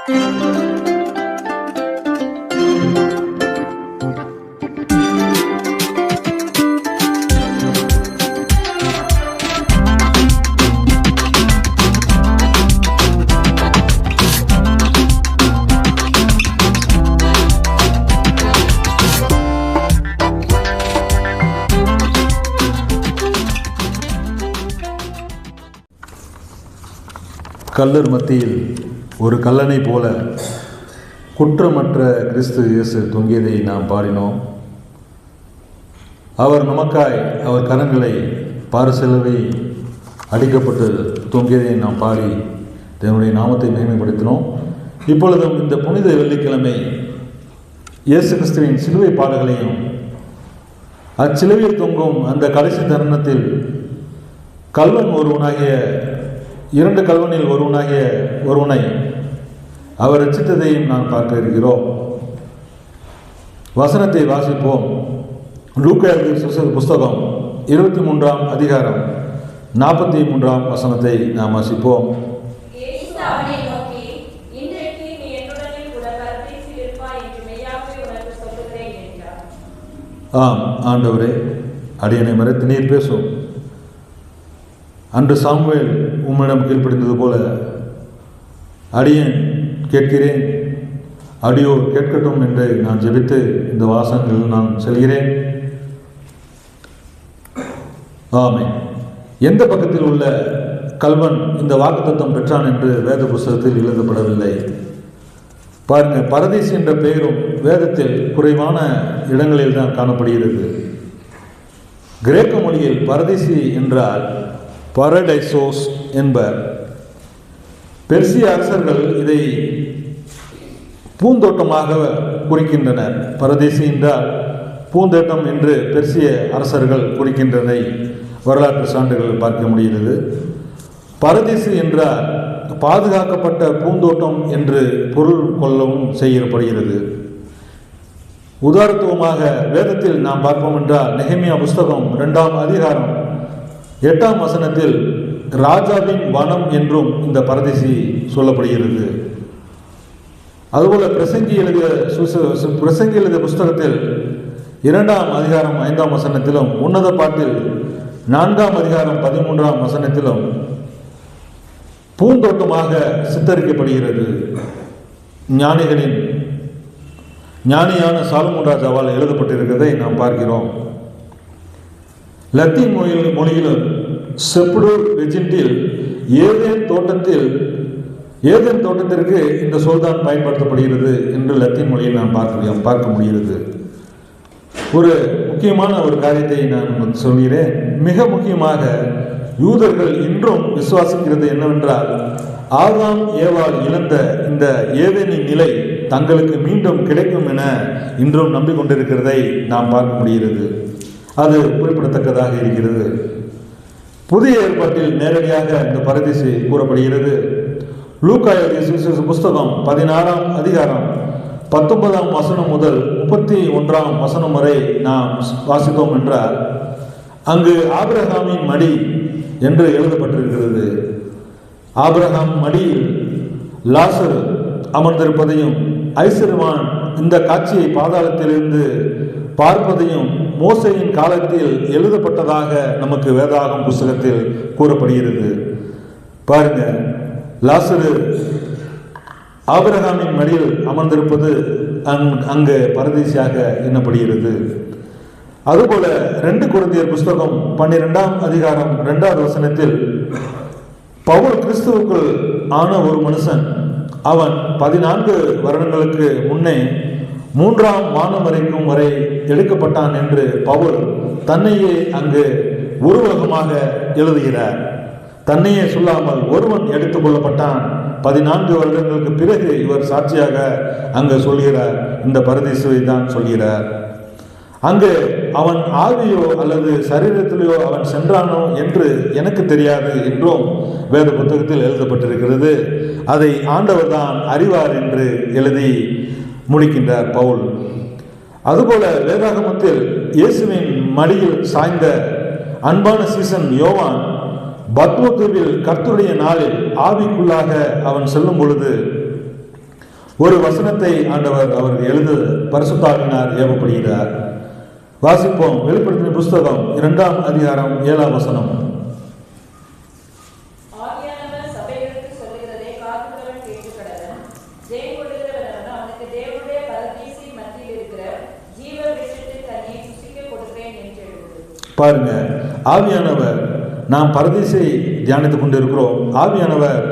கல்லர் மத்தியில் ஒரு கல்லனை போல குற்றமற்ற கிறிஸ்து இயேசு தொங்கியதை நாம் பாடினோம். அவர் நமக்காய் அவர் கரங்களை பாரசிலுவை அடிக்கப்பட்டு தொங்கியதை நாம் பாடி தேவனுடைய நாமத்தை மகிமைப்படுத்தினோம். இப்பொழுதும் இந்த புனித வெள்ளிக்கிழமை இயேசு கிறிஸ்துவின் சிலுவை பாடுகளையும் அச்சிலுவையில் தொங்கும் அந்த கடைசி தருணத்தில் கல்வன் ஒருவனாகிய இரண்டு கல்வனில் ஒருவனை அவர் ரட்சித்ததையும் நான் பார்க்க இருக்கிறோம். வசனத்தை வாசிப்போம். லூக்கா எழுதிய புஸ்தகம் 23ஆம் அதிகாரம் 43ஆம் வசனத்தை நாம் வாசிப்போம். ஆம் ஆண்டவரே, அடியனை மறைத்து நீர் பேசும். அன்று சாமுவேல் உம்மிடம் கீழ்ப்படிந்தது போல அடியேன் கேட்கிறேன், அடியோர் கேட்கட்டும் என்று நான் ஜெபித்து இந்த வாசகங்களில் நான் செல்கிறேன். ஆமே. எந்த பக்கத்தில் உள்ள கல்வன் இந்த வாக்குத்தத்தம் பெற்றான் என்று வேத புஸ்தகத்தில் எழுதப்படவில்லை. பாருங்கள், பரதீஸ் என்ற பெயரும் வேதத்தில் குறைவான இடங்களில் தான் காணப்படுகிறது. கிரேக்க மொழியில் பரதீசி என்றால் பரடைசோஸ் என்பர். பெர்சிய அரசர்கள் இதை பூந்தோட்டமாக குறிக்கின்றனர். பரதேசி என்றால் பூந்தோட்டம் என்று பெர்சிய அரசர்கள் குறிக்கின்றதை வரலாற்று சான்றுகள் பார்க்க முடிகிறது. பரதேசி என்றால் பாதுகாக்கப்பட்ட பூந்தோட்டம் என்று பொருள் கொள்ளவும் செய்யப்படுகிறது. உதாரணத்துவமாக வேதத்தில் நாம் பார்ப்போம் என்றால் நெகேமியா புஸ்தகம் 2ஆம் அதிகாரம் 8ஆம் வசனத்தில் ராஜாவின் வனம் என்றும் இந்த பரதேசி சொல்லப்படுகிறது. அதுபோல பிரசங்கி எழுதிய புஸ்தகத்தில் 2ஆம் அதிகாரம் 5ஆம் வசனத்திலும் உன்னத பாட்டில் 4ஆம் அதிகாரம் 13ஆம் வசனத்திலும் பூந்தோட்டமாக சித்தரிக்கப்படுகிறது. ஞானியான சாலமோன் ராஜாவால் எழுதப்பட்டிருக்கிறதை நாம் பார்க்கிறோம். லத்தீன் மொழியிலும் செப்புடூர் வெஜிண்டில் ஏதேன் தோட்டத்திற்கு இந்த சொல்தான் பயன்படுத்தப்படுகிறது என்று லத்தீன் மொழியில் நாம் பார்க்க முடிகிறது. ஒரு முக்கியமான ஒரு காரியத்தை நான் சொல்கிறேன். மிக முக்கியமாக யூதர்கள் இன்றும் விசுவாசிக்கிறது என்னவென்றால், ஆதாம் ஏவாள் இழந்த இந்த ஏதேனின் நிலை தங்களுக்கு மீண்டும் கிடைக்கும் என இன்றும் நம்பிக்கொண்டிருக்கிறதை நாம் பார்க்க முடிகிறது. அது குறிப்பிடத்தக்கதாக இருக்கிறது. புதிய ஏற்பாட்டில் நேரடியாக இந்த பரதீசி கூறப்படுகிறது. லூக்கா எழுதிய புஸ்தகம் 16ஆம் அதிகாரம் 19ஆம் வசனம் முதல் 31ஆம் வசனம் வரை நாம் வாசித்தோம் என்றால், அங்கு ஆபிரகாமின் மடி என்று எழுதப்பட்டிருக்கிறது. ஆபிரகாம் மடியில் லாசரு அமர்ந்திருப்பதையும் ஐஸ்வர்யவான் இந்த காட்சியை பாதாளத்திலிருந்து பார்ப்பதையும் மோசேயின் காலத்தில் எழுதப்பட்டதாக நமக்கு வேதாகம புஸ்தகத்தில் கூறப்படுகிறது. பாருங்க, லாசரு ஆபிரகாமின் மடியில் அமர்ந்திருப்பது அங்கு பரதேசியாக எண்ணப்படுகிறது. அதுபோல 2 கொரிந்தியர் புஸ்தகம் 12ஆம் அதிகாரம் 2ஆவது வசனத்தில் பவுல் கிறிஸ்துவுக்குள் ஆன ஒரு மனுஷன், அவன் 14 வருடங்களுக்கு முன்னே 3ஆம் வானம் வரைக்கும் வரை எடுக்கப்பட்டான் என்று பவுல் தன்னையே அங்கு உருவகமாக எழுதுகிறார். தன்னையே சொல்லாமல் ஒருவன் எடுத்துக் கொள்ளப்பட்டான், 14 வருடங்களுக்கு பிறகு இவர் சாட்சியாக அங்கு சொல்கிறார். இந்த பரதீசுவை தான் சொல்கிறார். அங்கு அவன் ஆவியோ அல்லது சரீரத்திலேயோ அவன் சென்றானோ என்று எனக்கு தெரியாது என்றும் வேத புத்தகத்தில் எழுதப்பட்டிருக்கிறது. அதை ஆண்டவர் தான் அறிவார் என்று எழுதி முடிக்கின்றார் பவுல். அதுபோல வேதாகமத்தில் இயேசுவின் மடியில் சாய்ந்த அன்பான சீசன் யோவான் பத்மோ தீவில் கர்த்தருடைய நாளில் ஆவிக்குள்ளாக அவன் செல்லும் பொழுது ஒரு வசனத்தை ஆண்டவர் அவர் எழுத பரிசுத்தாவினார் ஏவப்படுகிறார். வாசிப்போம். வெளிப்படுத்தின புஸ்தகம் 2ஆம் அதிகாரம் 7ஆம் வசனம். பாருங்க, ஆவியானவர், நாம் பரதீசை தியானித்துக் கொண்டிருக்கிறோம். ஆவியானவர்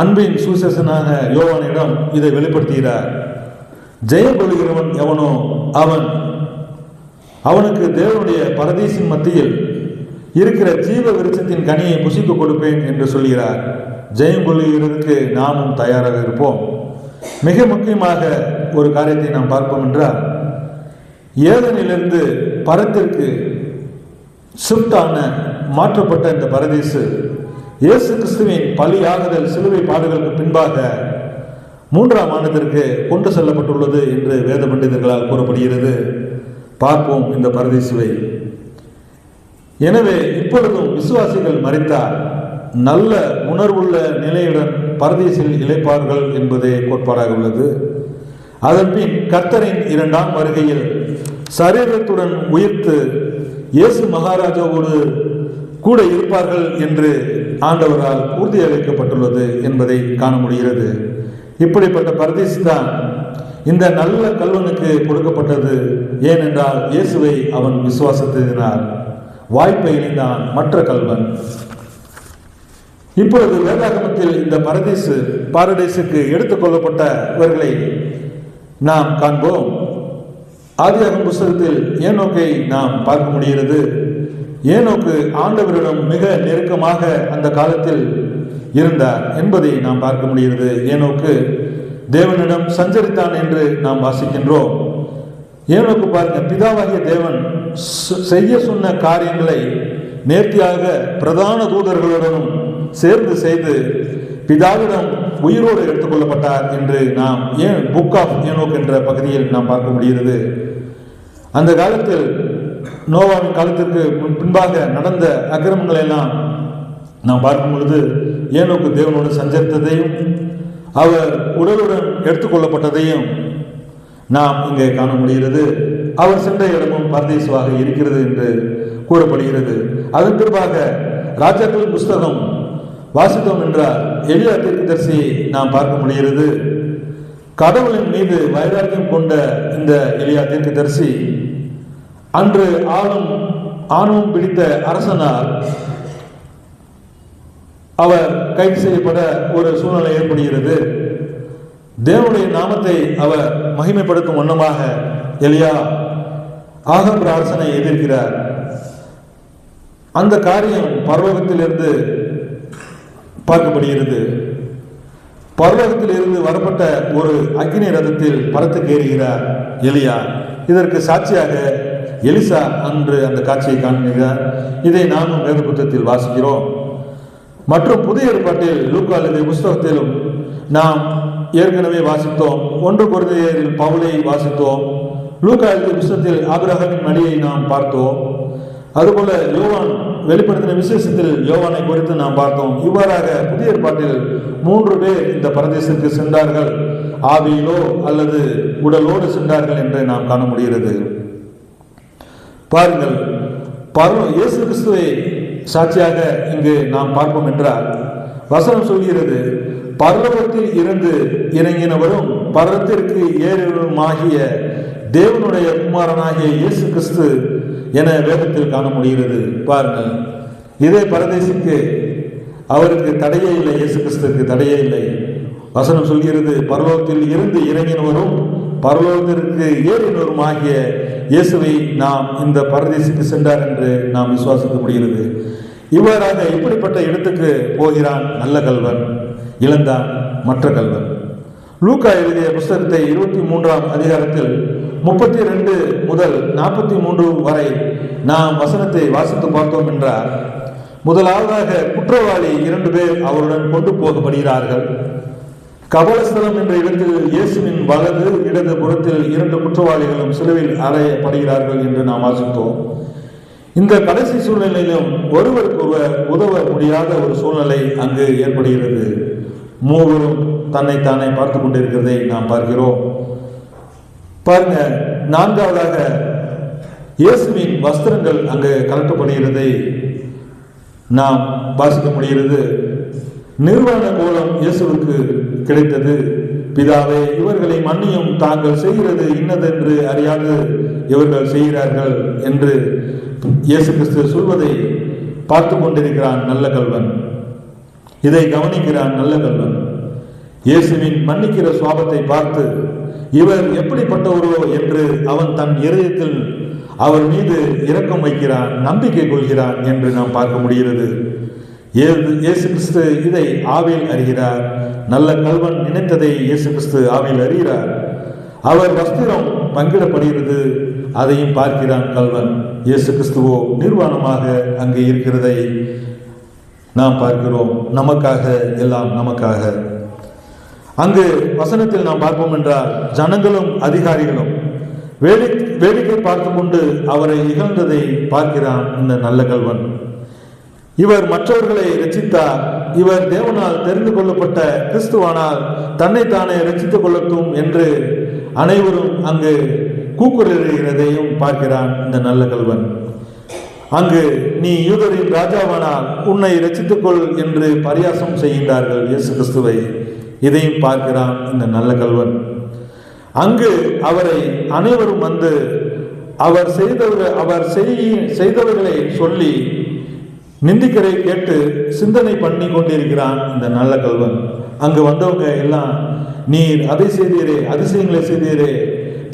அன்பின் சுவிசேஷனாக யோவானிடம் இதை வெளிப்படுத்துகிறார். ஜெயம் கொள்கிறவன் எவனோ அவனுக்கு தேவனுடைய பரதீசின் மத்தியில் இருக்கிற ஜீவ விருட்சத்தின் கனியை புசிக்க கொடுப்பேன் என்று சொல்கிறார். ஜெயம் கொள்கிறதுக்கு நாமும் தயாராக இருப்போம். மிக முக்கியமாக ஒரு காரியத்தை நாம் பார்ப்போம் என்றால், ஏதனிலிருந்து பரத்திற்கு ஷிஃப்டான மாற்றப்பட்ட இந்த பரதீசு இயேசு கிறிஸ்துவின் பலியாகுதல் சிலுவை பாடுகளுக்கு பின்பாக 3ஆம் வானத்திற்கு கொண்டு செல்லப்பட்டுள்ளது என்று வேத பண்டிதர்களால் கூறப்படுகிறது. பார்ப்போம் இந்த பரதீசுவை. எனவே இப்பொழுதும் விசுவாசிகள் மரித்தால் நல்ல உணர்வுள்ள நிலையுடன் பரதீசில் இளைப்பார்கள் என்பதே கோட்பாடாக உள்ளது. அதன்பின் கர்த்தரின் 2ஆம் வருகையில் சரீரத்துடன் உயிர்த்து இயேசு மகாராஜாவோடு கூட இருப்பார்கள் என்று ஆண்டவரால் உறுதியளிக்கப்பட்டுள்ளது என்பதை காண முடிகிறது. இப்படிப்பட்ட பரதீசு தான் இந்த நல்ல கல்வனுக்கு கொடுக்கப்பட்டது. ஏனென்றால் இயேசுவை அவன் விசுவாசத்தினார். வாய்ப்பை இணைந்தான் மற்ற கல்வன். இப்பொழுது வேதாகமத்தில் இந்த பாரடைசுக்கு எடுத்துக்கொள்ளப்பட்டவர்களை நாம் காண்போம். ஆதியாகம புஸ்தகத்தில் ஏனோக்கை நாம் பார்க்க முடிகிறது. ஏனோக்கு ஆண்டவரிடம் மிக நெருக்கமாக அந்த காலத்தில் இருந்தார் என்பதை நாம் பார்க்க முடிகிறது. ஏனோக்கு தேவனிடம் சஞ்சரித்தான் என்று நாம் வாசிக்கின்றோம். ஏனோக்கு பாருங்க, பிதாவாகிய தேவன் செய்ய சொன்ன காரியங்களை நேர்த்தியாக பிரதான தூதர்களுடனும் சேர்ந்து செய்து பிதாவிடம் உயிரோடு எடுத்துக்கொள்ளப்பட்டார் என்று நாம் புக் ஆஃப் ஏனோக் என்ற பகுதியில் நாம் பார்க்க முடிகிறது. அந்த காலத்தில் நோவாவின் காலத்திற்கு பின்பாக நடந்த அக்கிரமங்களை எல்லாம் நாம் பார்க்கும் பொழுது ஏனோக்கு தேவனோடு சஞ்சரித்ததையும் அவர் உடலுடன் எடுத்துக்கொள்ளப்பட்டதையும் நாம் இங்கே காண முடிகிறது. அவர் சென்ற இடமும் பரதீசுவாக இருக்கிறது என்று கூறப்படுகிறது. அதன் பின்பாக ராஜாக்களின் புஸ்தகம் வாசித்தோம் என்றால் எலியா தீர்க்கதரிசியை நாம் பார்க்க முடிகிறது. கடவுளின் மீது வைராக்கியம் கொண்ட இந்த எலியா தீர்க்கதரிசி அன்று ஆணும் பிடித்த அரசனால் அவர் கைது செய்யப்பட ஒரு சூழ்நிலை ஏற்படுகிறது. தேவனுடைய நாமத்தை அவர் மகிமைப்படுத்தும் வண்ணமாக எலியா ஆகாப் அரசனை எதிர்க்கிறார். அந்த காரியம் பரலோகத்திலிருந்து பார்க்கப்படுகிறது. பரலோகத்திலிருந்து வரப்பட்ட ஒரு அக்கினி ரதத்தில் பறத்துக்கு ஏறுகிறார் எலியா. இதற்கு சாட்சியாக எலிசா அன்று அந்த காட்சியை காண்கிறார். இதை நாமும் வேத புத்தகத்தில் வாசிக்கிறோம். மற்றும் புதிய ஏற்பாட்டில் லூக்கா எழுதிய புஸ்தகத்திலும் நாம் ஏற்கனவே வாசித்தோம். 1 கொரிந்தியரில் பவுலை வாசித்தோம். லூக்கா எழுதிய புஸ்தகத்தில் ஆபிரகாமின் மடியை நாம் பார்த்தோம். அதுபோல யோவான் வெளிப்படுத்தின விசேஷத்தில் யோவானை குறித்து நாம் பார்த்தோம். இவ்வாறாக புதிய ஏற்பாட்டில் 3 பேர் இந்த பரதேசத்திற்கு சென்றார்கள். ஆவியிலோ அல்லது உடலோடு சென்றார்கள் என்று நாம் காண முடிகிறது. பாருங்கள், இயேசு கிறிஸ்துவை சாட்சியாக இங்கு நாம் பார்ப்போம் என்றால் வசனம் சொல்கிறது, பரலோகத்தில் இருந்து இறங்கினவரும் பரலத்திற்கு ஏறினவருமாகிய தேவனுடைய குமாரனாகிய இயேசு கிறிஸ்து என வேதத்தில் காண முடிகிறது. பாருங்கள், இதே பரதேசிக்கு அவருக்கு தடையே இல்லை, இயேசு கிறிஸ்துக்கு தடையே இல்லை. வசனம் சொல்கிறது, பரலோகத்தில் இருந்து இறங்கினவரும் பரலோகத்திற்கு ஏறினவரும் ஆகிய இயேசுவை நாம் இந்த பரதேசிக்கு சென்றார் என்று நாம் விசுவாசிக்க முடிகிறது. இவ்வாறாக இப்படிப்பட்ட இடத்துக்கு போகிறான் நல்ல கல்வன், இழந்தான் மற்ற கல்வன். லூக்கா எழுதிய புஸ்தகத்தை 23ஆம் அதிகாரத்தில் 32 முதல் 43 வரை நாம் வசனத்தை வாசித்து பார்த்தோம் என்றால், முதலாவதாக குற்றவாளி 2 பேர் அவருடன் கொண்டு போகப்படுகிறார்கள். கபலஸ்தலம் என்ற இடத்தில் இயேசுவின் வலது இடது புறத்தில் 2 குற்றவாளிகளும் சிலுவையில் அறையப்படுகிறார்கள் என்று நாம் வாசித்தோம். இந்த கடைசி சூழ்நிலையிலும் ஒருவருக்கு ஒருவர் உதவ முடியாத ஒரு சூழ்நிலை அங்கு ஏற்படுகிறது. மூவரும் தன்னைத்தானே பார்த்து கொண்டிருக்கிறதை நாம் பார்க்கிறோம். பாருங்க, நான்காவதாக இயேசுவின் வஸ்திரங்கள் அங்கு கலட்டப்படுகிறதை நாம் வாசிக்க முடிகிறது. நிர்வாண கோலம் இயேசுவுக்கு கிடைத்தது. பிதாவே, இவர்களை மன்னியும், தாங்கள் செய்கிறது இன்னதென்று அறியாது இவர்கள் செய்கிறார்கள் என்று இயேசு கிறிஸ்து சொல்வதை பார்த்து கொண்டிருக்கிறான் நல்ல கல்வன். இதை கவனிக்கிறான் நல்ல கல்வன். இயேசுவின் மன்னிக்கிற சுவாபத்தை பார்த்து இவர் எப்படிப்பட்டவரோ என்று அவன் தன் இதயத்தில் அவர் மீது இரக்கம் வைக்கிறான், நம்பிக்கை கொள்கிறான் என்று நாம் பார்க்க முடிகிறது. இயேசு கிறிஸ்து இதை ஆவியில் அறிகிறார். நல்ல கல்வன் நினைத்ததை இயேசு கிறிஸ்து ஆவியில் அறிகிறார். அவர் வஸ்திரம் பங்கிடப்படுகிறது, அதையும் பார்க்கிறான் கல்வன். இயேசு கிறிஸ்துவோ நிர்வாணமாக அங்கே இருக்கிறதை நாம் பார்க்கிறோம். நமக்காக, எல்லாம் நமக்காக. அங்கு வசனத்தில் நாம் பார்ப்போம் என்றால், ஜனங்களும் அதிகாரிகளும் வேடிக்கை பார்த்து கொண்டு அவரை இகழ்ந்ததை பார்க்கிறான் இந்த நல்ல கல்வன். இவர் மற்றவர்களை ரட்சித்தார், இவர் தேவனால் தெரிந்து கொள்ளப்பட்ட கிறிஸ்துவானால் தன்னைத்தானே ரட்சித்துக் கொள்ளட்டும் என்று அனைவரும் அங்கு கூக்குரலிடுகிறதையும் பார்க்கிறான் இந்த நல்ல கல்வன். அங்கு நீ யூதரின் ராஜாவானால் உன்னை ரட்சித்துக்கொள் என்று பரியாசம் செய்கின்றார்கள் இயேசு கிறிஸ்துவை. இதையும் பார்க்கிறான் இந்த நல்ல கல்வன். அங்கு அவரை அனைவரும் வந்து அவர் செய்தவர்களை சொல்லி நிந்திக்கரை கேட்டு சிந்தனை பண்ணி கொண்டிருக்கிறான் இந்த நல்ல கல்வன். அங்கு வந்தவங்க எல்லாம், நீர் அதை செய்தீரே, அதிசயங்களை செய்தீரே,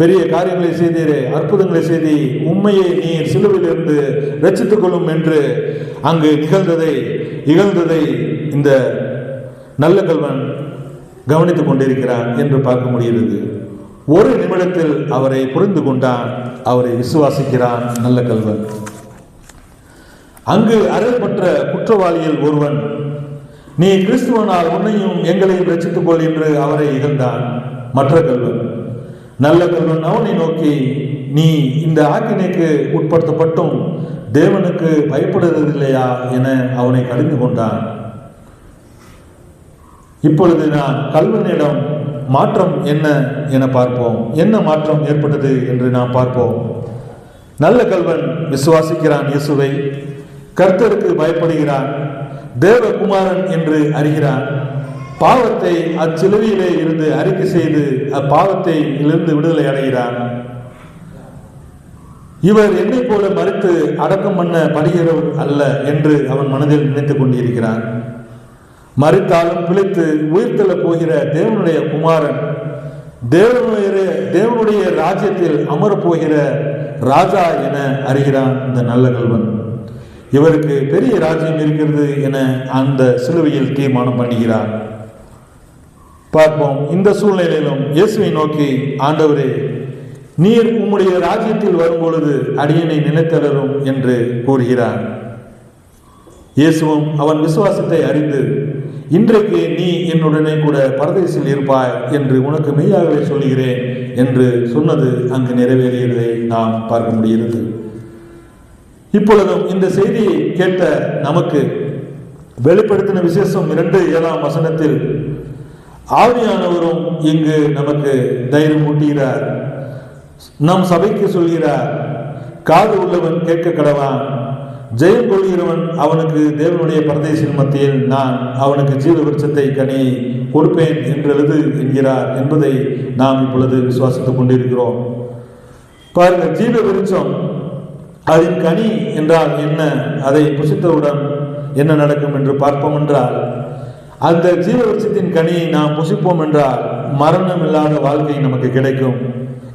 பெரிய காரியங்களை செய்தீரே, அற்புதங்களை செய்தி, உண்மையை நீர் சிலுவையிலிருந்து ரட்சித்துக் கொள்ளும் என்று அங்கு இகழ்ந்ததை இந்த நல்ல கல்வன் கவனித்துக் கொண்டிருக்கிறான் என்று பார்க்க முடிகிறது. ஒரு நிமிடத்தில் அவரை புரிந்து கொண்டான், அவரை விசுவாசிக்கிறான் நல்ல கல்வன். அங்கு அறையப்பட்ட குற்றவாளியில் ஒருவன், நீ கிறிஸ்துவனால் உன்னையும் எங்களையும் ரட்சித்துக் கொள் என்று அவரை இகழ்ந்தான் மற்ற கல்வன். நல்ல கல்வன் அவனை நோக்கி, நீ இந்த ஆக்கினைக்கு உட்படுத்தப்பட்டும் தேவனுக்கு பயப்படுவதில்லையா என அவனை கடிந்து கொண்டான். இப்பொழுது நான் கல்வனிடம் மாற்றம் என்ன என பார்ப்போம். என்ன மாற்றம் ஏற்பட்டது என்று நாம் பார்ப்போம். நல்ல கல்வன் விசுவாசிக்கிறான் இயேசுவை, கர்த்தருக்கு பயப்படுகிறான், தேவகுமாரன் என்று அறிகிறான், பாவத்தை அச்சிலுவையிலே இருந்து அறிக்கை செய்து அப்பாவத்தை இருந்து விடுதலை அடைகிறான். இவர் என்னை போல மறித்து அடக்கம் பண்ண படுகிறவர் அல்ல என்று அவன் மனதில் நினைத்துக் கொண்டிருக்கிறான். மறித்தாலும் பிழைத்து உயிர்த்தெழ போகிற தேவனுடைய குமாரன், தேவனுடைய ராஜ்யத்தில் அமரப்போகிற ராஜா என அறிகிறான் இந்த நல்ல கல்வன். இவருக்கு பெரிய ராஜ்யம் இருக்கிறது என அந்த சிலுவையில் தீர்மானம் பண்ணுகிறார். பார்ப்போம். இந்த சூழ்நிலையிலும் இயேசுவை நோக்கி, ஆண்டவரே, நீர் உம்முடைய ராஜ்யத்தில் வரும்பொழுது அடியனை நினைத்தரும் என்று கூறுகிறார். இயேசுவும் அவன் விசுவாசத்தை அறிந்து, இன்றைக்கு நீ என்னுடனே கூட பரதேசில் இருப்பாய் என்று உனக்கு மெய்யாகவே சொல்கிறேன் என்று சொன்னது அங்கு நிறைவேறியதை நாம் பார்க்க முடிகிறது. இப்பொழுதும் இந்த செய்தியை கேட்ட நமக்கு வெளிப்படுத்தின விசேஷம் 2:7 ஆவியானவரும் இங்கு நமக்கு தைரியம் ஊட்டுகிறார். நம் சபைக்கு சொல்கிறார், காது உள்ளவன் கேட்க கடவான், ஜெயம் கொள்கிறவன் அவனுக்கு தேவனுடைய பரதேசின் மத்தியில் நான் அவனுக்கு ஜீவ விருட்சத்தை கனியை கொடுப்பேன் என்று எழுது என்கிறார் என்பதை நாம் இப்பொழுது விசுவாசித்துக் கொண்டிருக்கிறோம். பாருங்கள், ஜீவ விருட்சம், அதன் கனி என்றால் என்ன, அதை புசித்தவுடன் என்ன நடக்கும் என்று பார்ப்போம் என்றால், அந்த ஜீவ விருட்சத்தின் கனியை நாம் புசிப்போம் என்றால் மரணம் இல்லாத வாழ்க்கை நமக்கு கிடைக்கும்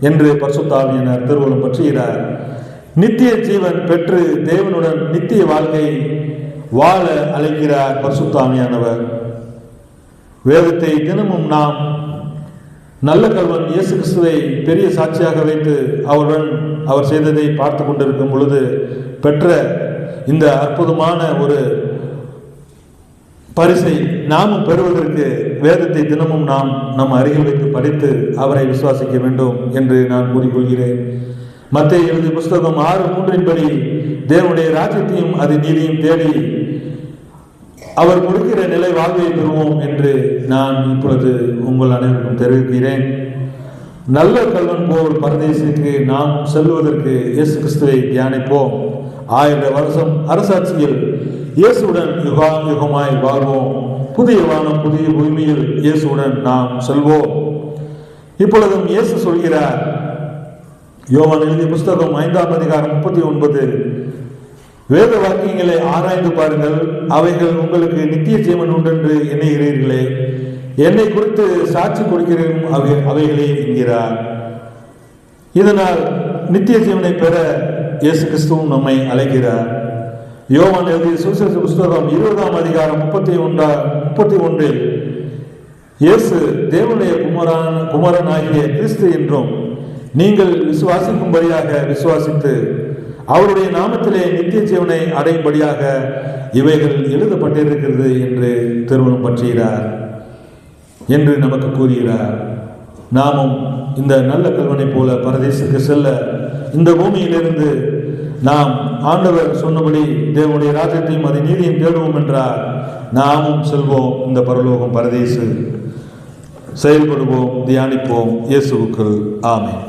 என்று பரிசுத்த ஆவியானவர் திருவுளம் பற்றுகிறார். நித்திய ஜீவன் பெற்று தேவனுடன் நித்திய வாழ்க்கை வாழ அழைக்கிறார் பரிசுத்த ஆவியானவர். வேதத்தை தினமும் நாம் நல்ல கல்வன் இயேசு கிறிஸ்துவை பெரிய சாட்சியாக வைத்து அவர் செய்ததை பார்த்து கொண்டிருக்கும் பொழுது பெற்ற இந்த அற்புதமான ஒரு பரிசை நாமும் பெறுவதற்கு வேதத்தை தினமும் நாம் நம் அருகில் வைத்து படித்து அவரை விசுவாசிக்க வேண்டும் என்று நான் கூறிக்கொள்கிறேன். மத்தேயு எழுதிய புஸ்தகம் 6:3 தேவனுடைய ராஜ்யத்தையும் அது நீதியும் தேடி அவர் கொடுக்கிற நிலை வாழ்வை பெறுவோம் என்று நான் இப்பொழுது உங்கள் அனைவருக்கும் தெரிவிக்கிறேன். நல்ல கல்வன் போல் பரதேசிற்கு நாம் செல்வதற்கு இயேசு கிறிஸ்துவை தியானிப்போம். 1000 வருஷம் அரசாட்சியில் இயேசுடன் யுகமாய் வாழ்வோம். புதிய வானம் புதிய பூமியில் இயேசுடன் நாம் செல்வோம். இப்பொழுதும் இயேசு சொல்கிறார், யோவான் எழுதிய புஸ்தகம் 5ஆம் அதிகாரம் 39, வேத வாக்கியங்களை ஆராய்ந்து பாருங்கள், அவைகள் உங்களுக்கு நித்திய ஜீவன் உண்டென்று எண்ணுகிறீர்களே, என்னை குறித்து சாட்சி கொடுக்கிறேன் அவைகளே என்கிறார். இதனால் நித்திய ஜீவனை பெற இயேசு கிறிஸ்துவும் நம்மை அழைக்கிறார். யோவான் எழுதிய சுவிசேஷ புஸ்தகம் 20ஆம் அதிகாரம் 31 இயேசு தேவனுடைய குமாரனாகிய கிறிஸ்து என்றும் நீங்கள் விசுவாசிக்கும்படியாக விசுவாசித்து அவருடைய நாமத்திலே நித்திய ஜீவனை அடையும்படியாக இவைகள் எழுதப்பட்டிருக்கிறது என்று திருமணம் பற்றுகிறார் என்று நமக்கு கூறுகிறார். நாமும் இந்த நல்ல கல்வனை போல பரதேசுக்கு செல்ல இந்த பூமியிலிருந்து நாம் ஆண்டவர் சொன்னபடி தேவனுடைய ராஜ்யத்தையும் அதை நீதியையும் தேடுவோம் என்றார். நாமும் செல்வோம். இந்த பரலோகம் பரதேசு செயல்படுவோம், தியானிப்போம். இயேசுவுக்குள் ஆமென்.